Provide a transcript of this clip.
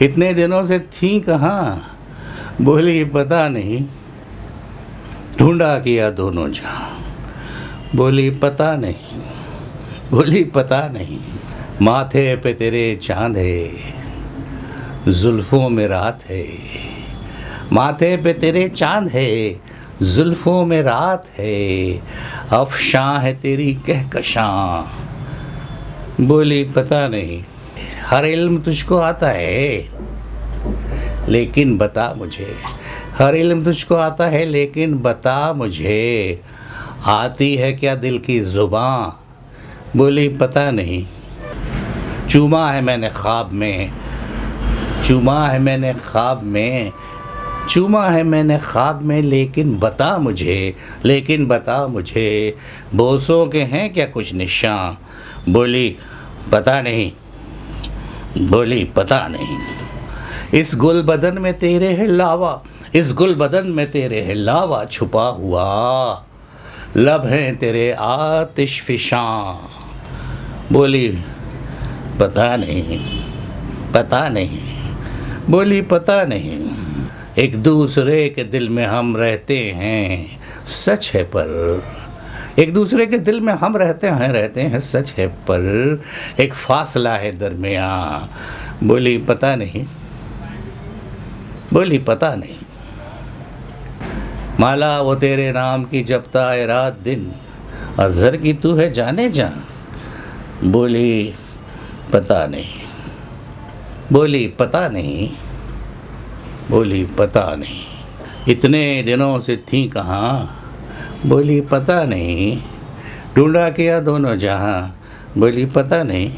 इतने दिनों से थी कहाँ, बोली पता नहीं, ढूंढा किया दोनों जहां, बोली पता नहीं, बोली पता नहीं। माथे पे तेरे चांद है, जुल्फों में रात है, माथे पे तेरे चांद है, जुल्फों में रात है, अफशां है तेरी कहकशां, बोली पता नहीं। हर इल्म तुझको आता है लेकिन बता मुझे, हर इल्म तुझको आता है लेकिन बता मुझे, आती है क्या दिल की ज़ुबां, बोली पता नहीं। चूमा है मैंने ख्वाब में, चूमा है मैंने ख्वाब में, चूमा है मैंने ख्वाब में, लेकिन बता मुझे, लेकिन बता मुझे, बोसों के हैं क्या कुछ निशान, बोली पता नहीं, बोली पता नहीं। इस गुल बदन में तेरे है लावा, इस गुल बदन में तेरे है लावा छुपा हुआ, लब हैं तेरे आतिश फिशां, बोली पता नहीं, पता नहीं, बोली पता नहीं। एक दूसरे के दिल में हम रहते हैं, सच है पर, एक दूसरे के दिल में हम रहते हैं सच है पर, एक फासला है दरमियाँ, बोली पता नहीं, बोली पता नहीं। माला वो तेरे नाम की जपता है रात दिन, अज़हर की तू है जाने जा, बोली पता नहीं, बोली पता नहीं, बोली पता नहीं। इतने दिनों से थी कहाँ, बोली पता नहीं, ढूंढा किया दोनों जहां, बोली पता नहीं।